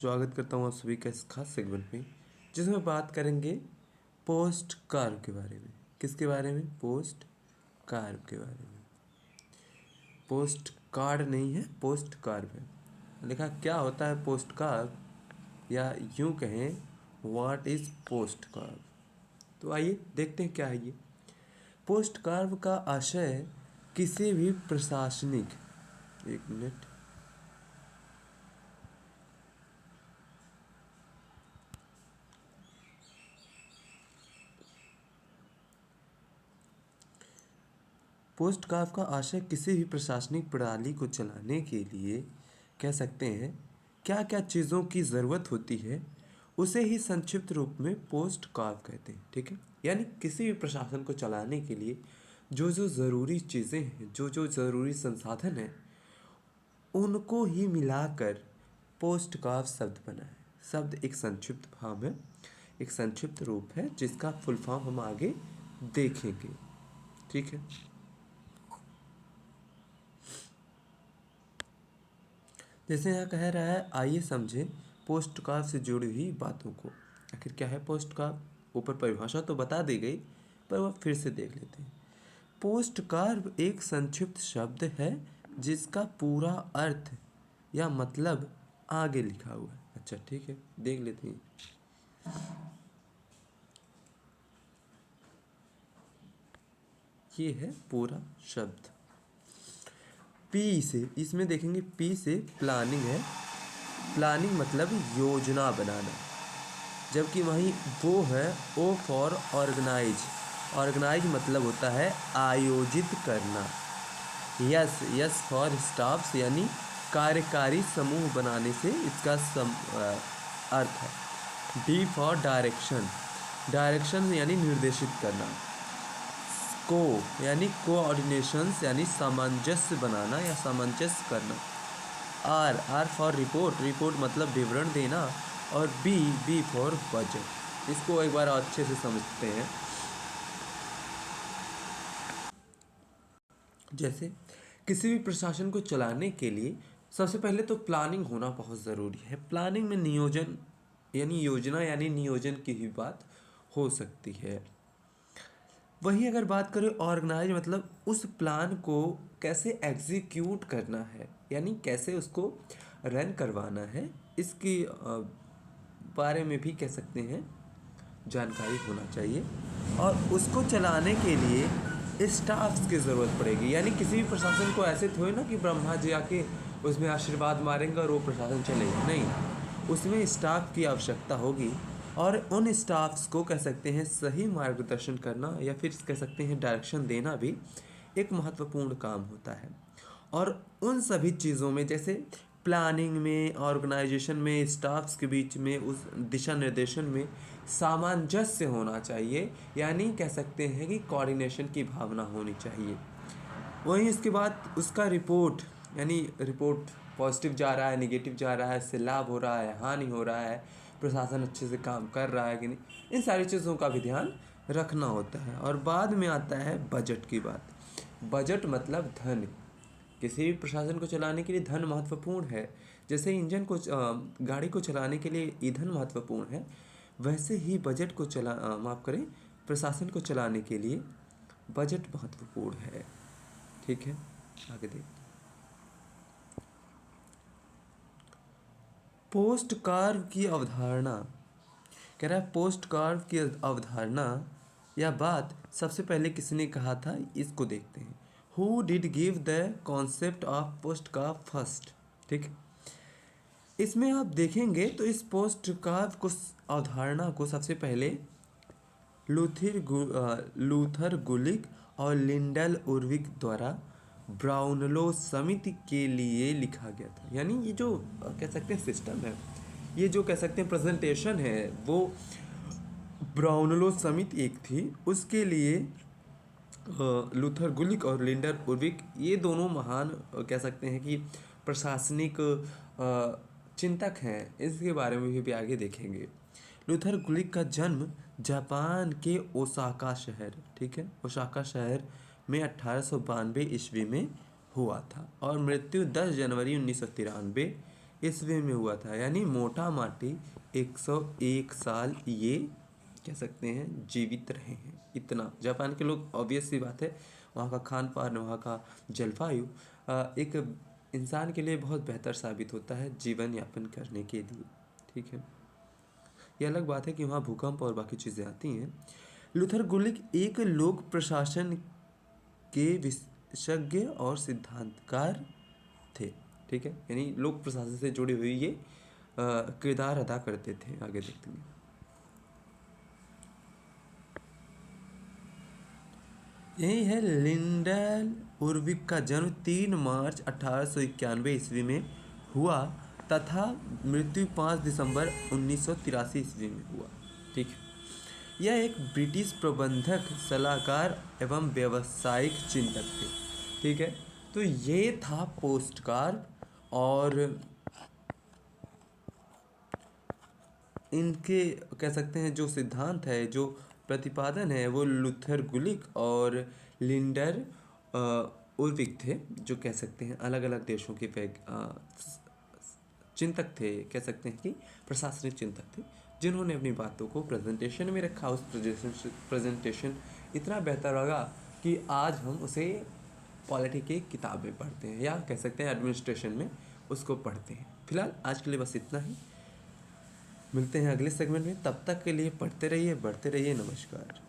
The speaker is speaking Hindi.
स्वागत करता हूँ आप सभी का इस खास सेगमेंट में, जिसमें बात करेंगे पोस्ट कार्व के बारे में। किसके बारे में? पोस्ट कार्व के बारे में। पोस्ट कार्ड नहीं है, पोस्ट कार्व है। लिखा क्या होता है पोस्ट कार्व, या यूं कहें व्हाट इज पोस्ट कार्व। तो आइए देखते हैं क्या है ये। पोस्ट कार्व का आशय किसी भी प्रशासनिक, एक मिनट, पोस्ट कार्व का आशय किसी भी प्रशासनिक प्रणाली को चलाने के लिए कह सकते हैं क्या क्या चीज़ों की ज़रूरत होती है, उसे ही संक्षिप्त रूप में पोस्ट कार्व कहते हैं। ठीक है, यानी किसी भी प्रशासन को चलाने के लिए जो जो ज़रूरी चीज़ें हैं, जो जो ज़रूरी संसाधन हैं, उनको ही मिलाकर पोस्ट कार्व शब्द बना है। शब्द एक संक्षिप्त फॉर्म है, एक संक्षिप्त रूप है, जिसका फुल फॉर्म हम आगे देखेंगे। ठीक है, जैसे यहाँ कह रहा है, आइए समझें पोस्ट कार्व से जुड़ी हुई बातों को। आखिर क्या है पोस्ट कार्व? ऊपर परिभाषा तो बता दी गई, पर वह फिर से देख लेते हैं। पोस्ट कार्व एक संक्षिप्त शब्द है जिसका पूरा अर्थ या मतलब आगे लिखा हुआ है। अच्छा ठीक है, देख लेते हैं। ये है पूरा शब्द। पी से, इसमें देखेंगे पी से प्लानिंग है। प्लानिंग मतलब योजना बनाना, जबकि वहीं वो है ओ फॉर ऑर्गेनाइज। ऑर्गेनाइज मतलब होता है आयोजित करना। यस, यस फॉर स्टाफ्स यानी कार्यकारी समूह बनाने से इसका अर्थ है। डी फॉर डायरेक्शन, डायरेक्शन यानी निर्देशित करना। को यानी कोऑर्डिनेशंस यानी सामंजस्य बनाना या सामंजस्य करना। आर फॉर रिपोर्ट, रिपोर्ट मतलब विवरण देना। और बी फॉर बजट। इसको एक बार अच्छे से समझते हैं। जैसे किसी भी प्रशासन को चलाने के लिए सबसे पहले तो प्लानिंग होना बहुत ज़रूरी है। प्लानिंग में नियोजन यानी योजना यानी नियोजन की ही बात हो सकती है। वहीं अगर बात करें ऑर्गेनाइज मतलब उस प्लान को कैसे एग्जीक्यूट करना है, यानी कैसे उसको रन करवाना है, इसकी बारे में भी कह सकते हैं जानकारी होना चाहिए। और उसको चलाने के लिए स्टाफ्स की ज़रूरत पड़ेगी। यानी किसी भी प्रशासन को ऐसे थोड़ी ना कि ब्रह्मा जी आके उसमें आशीर्वाद मारेंगे और वो प्रशासन चलेगा, नहीं, उसमें स्टाफ की आवश्यकता होगी। और उन स्टाफ्स को कह सकते हैं सही मार्गदर्शन करना या फिर कह सकते हैं डायरेक्शन देना भी एक महत्वपूर्ण काम होता है। और उन सभी चीज़ों में जैसे प्लानिंग में, ऑर्गेनाइजेशन में, स्टाफ्स के बीच में, उस दिशा निर्देशन में सामंजस्य होना चाहिए, यानी कह सकते हैं कि कोऑर्डिनेशन की भावना होनी चाहिए। वहीं इसके बाद उसका रिपोर्ट, यानी रिपोर्ट पॉजिटिव जा रहा है, नेगेटिव जा रहा है, इससे लाभ हो रहा है, हानि हो रहा है, प्रशासन अच्छे से काम कर रहा है कि नहीं, इन सारी चीज़ों का भी ध्यान रखना होता है। और बाद में आता है बजट की बात। बजट मतलब धन। किसी भी प्रशासन को चलाने के लिए धन महत्वपूर्ण है। जैसे इंजन को गाड़ी को चलाने के लिए ईंधन महत्वपूर्ण है, वैसे ही बजट को माफ़ करें, प्रशासन को चलाने के लिए बजट महत्वपूर्ण है। ठीक है, आगे देखते हैं। पोस्ट कार्व की अवधारणा, कह रहा है पोस्ट कार्व की अवधारणा या बात सबसे पहले किसने कहा था, इसको देखते हैं। Who did give the concept of post curve first. ठीक, इसमें आप देखेंगे तो इस पोस्ट कार्व को अवधारणा को सबसे पहले लूथर गुलिक और लिंडल उर्विक द्वारा ब्राउनलो समिति के लिए लिखा गया था। यानी ये जो कह सकते हैं सिस्टम है, ये जो कह सकते हैं प्रेजेंटेशन है, वो ब्राउनलो समिति एक थी, उसके लिए लूथर गुलिक और लिंडर उर्विक ये दोनों महान कह सकते हैं कि प्रशासनिक चिंतक हैं। इसके बारे में भी आगे देखेंगे। लूथर गुलिक का जन्म जापान के ओसाका शहर, ठीक है, ओसाका शहर में 1892 ईस्वी में हुआ था और मृत्यु 10 जनवरी 1993 ईस्वी में हुआ था, यानी मोटा माटी 101 साल ये कह सकते हैं जीवित रहे हैं। इतना जापान के लोग, ऑब्वियस सी बात है, वहाँ का खान पान, वहाँ का जलवायु एक इंसान के लिए बहुत बेहतर साबित होता है जीवन यापन करने के लिए। ठीक है, ये अलग बात है कि वहाँ भूकंप और बाकी चीज़ें आती हैं। लूथर गुलिक एक लोक प्रशासन के विशेषज्ञ और सिद्धांतकार थे। ठीक है, यानी लोक प्रशासन से जुड़ी हुई ये किरदार अदा करते थे। आगे देखते हैं। यही है लिंडल उर्विक का जन्म 3 मार्च 1891 ईस्वी में हुआ तथा मृत्यु 5 दिसंबर 1983 ईस्वी में हुआ। ठीक है, यह एक ब्रिटिश प्रबंधक, सलाहकार एवं व्यावसायिक चिंतक थे। ठीक है, तो ये था पोस्टकार्ड, और इनके कह सकते हैं जो सिद्धांत है, जो प्रतिपादन है, वो लूथर गुलिक और लिंडर उर्विक थे, जो कह सकते हैं अलग अलग देशों के चिंतक थे, कह सकते हैं कि प्रशासनिक चिंतक थे, जिन्होंने अपनी बातों को प्रेजेंटेशन में रखा। उस प्रेजेंटेशन इतना बेहतर लगा कि आज हम उसे पॉलिटी की किताब में पढ़ते हैं, या कह सकते हैं एडमिनिस्ट्रेशन में उसको पढ़ते हैं। फिलहाल आज के लिए बस इतना ही, मिलते हैं अगले सेगमेंट में। तब तक के लिए पढ़ते रहिए, बढ़ते रहिए। नमस्कार।